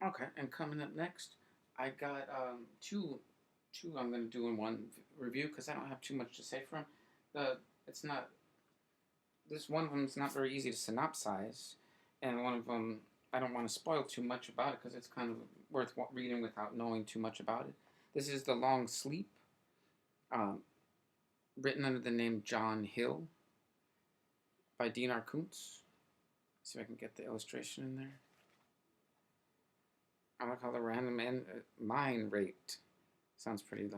Okay, and coming up next, I got two I'm gonna do in one review because I don't have too much to say for them. The it's not this one of them is not very easy to synopsize, and one of them I don't want to spoil too much about it because it's kind of worth reading without knowing too much about it. This is The Long Sleep, um, written under the name John Hill by Dinar Koontz. See if I can get the illustration in there. I like how the random mine rate sounds pretty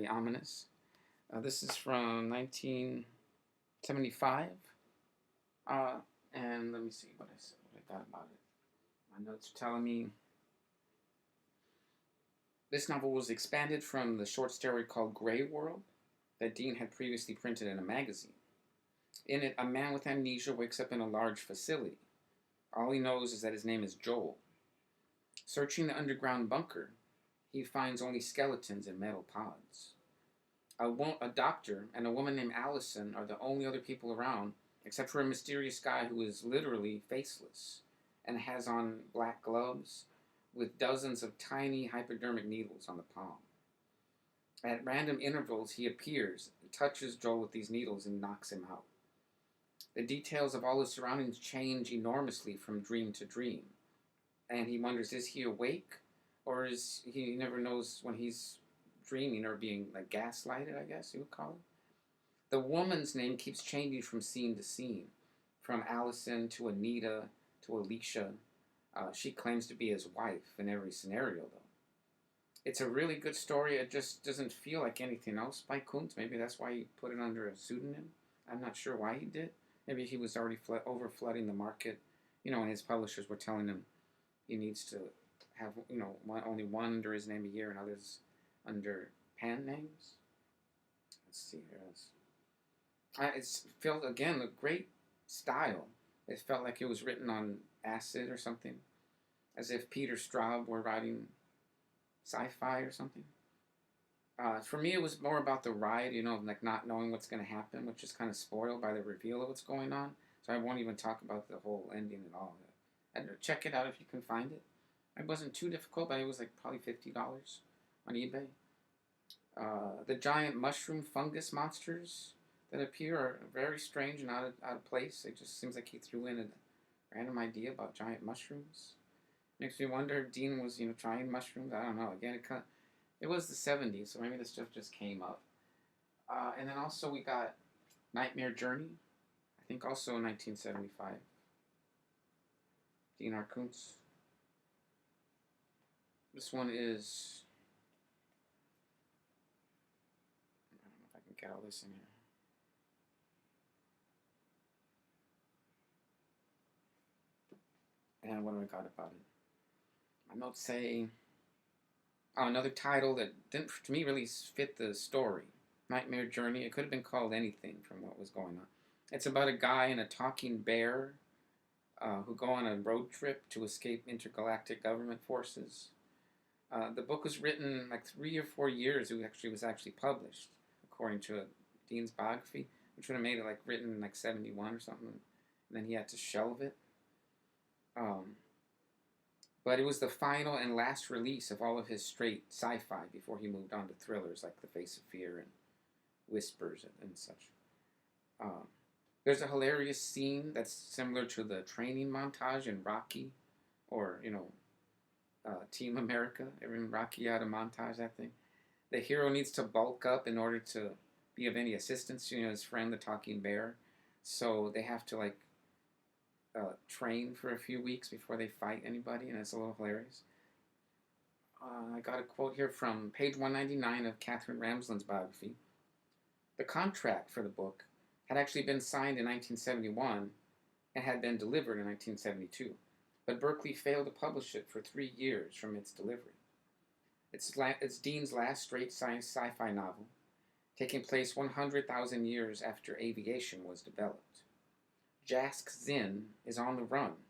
ominous. This is from 1975. Uh, and let me see what I got about it. My notes are telling me this novel was expanded from the short story called Grey World that Dean had previously printed in a magazine. In it, a man with amnesia wakes up in a large facility. All he knows is that his name is Joel. Searching the underground bunker, he finds only skeletons in metal pods. A doctor and a woman named Allison are the only other people around, except for a mysterious guy who is literally faceless and has on black gloves with dozens of tiny hypodermic needles on the palm. At random intervals, he appears, touches Joel with these needles, and knocks him out. The details of all his surroundings change enormously from dream to dream, and he wonders, is he awake, or is he never knows when he's dreaming or being like gaslighted, I guess you would call it. The woman's name keeps changing from scene to scene, from Allison to Anita to Alicia. She claims to be his wife in every scenario, though. It's a really good story. It just doesn't feel like anything else by Koontz. Maybe that's why he put it under a pseudonym. I'm not sure why he did. Maybe he was already over flooding the market, and his publishers were telling him he needs to have, only one under his name a year and others under pen names. Let's see here. It's felt, again, a great style. It felt like it was written on acid or something, as if Peter Straub were writing sci-fi or something. For me, it was more about the ride, like not knowing what's going to happen, which is kind of spoiled by the reveal of what's going on. So I won't even talk about the whole ending at all. Check it out if you can find it. It wasn't too difficult, but it was like probably $50 on eBay. The giant mushroom fungus monsters that appear are very strange and out of place. It just seems like he threw in a random idea about giant mushrooms. Makes me wonder if Dean was, trying mushrooms. I don't know. Again, it was the 70s, so maybe this stuff just came up. And then also we got Nightmare Journey. I think also in 1975. Dinar Koontz. This one is... I don't know if I can get all this in here. And what do I got about it? My notes say... another title that didn't, to me, really fit the story. Nightmare Journey. It could have been called anything from what was going on. It's about a guy and a talking bear who go on a road trip to escape intergalactic government forces. The book was written like 3 or 4 years. It actually was published, according to Dean's biography, which would have made it like written in like 71 or something. And then he had to shelve it. But it was the final and last release of all of his straight sci-fi before he moved on to thrillers like The Face of Fear and Whispers and such. There's a hilarious scene that's similar to the training montage in Rocky, or, Team America. Everyone Rocky had a montage, that thing. The hero needs to bulk up in order to be of any assistance, his friend, the talking bear. So they have to, train for a few weeks before they fight anybody, and it's a little hilarious. I got a quote here from page 199 of Catherine Ramsland's biography. The contract for the book had actually been signed in 1971 and had been delivered in 1972, but Berkeley failed to publish it for 3 years from its delivery. It's Dean's last straight science sci-fi novel, taking place 100,000 years after aviation was developed. Jask Zinn is on the run.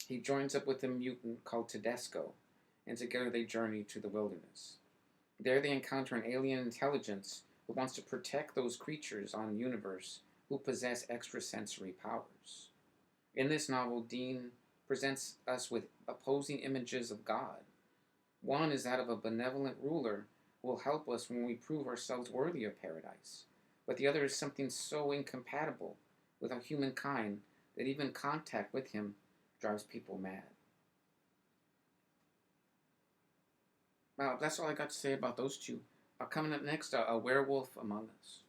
He joins up with a mutant called Tedesco, and together they journey to the wilderness. There they encounter an alien intelligence who wants to protect those creatures on the universe who possess extrasensory powers. In this novel, Dean presents us with opposing images of God. One is that of a benevolent ruler who will help us when we prove ourselves worthy of paradise. But the other is something so incompatible with our humankind that even contact with him drives people mad. Well, that's all I got to say about those two. Coming up next, a werewolf among us.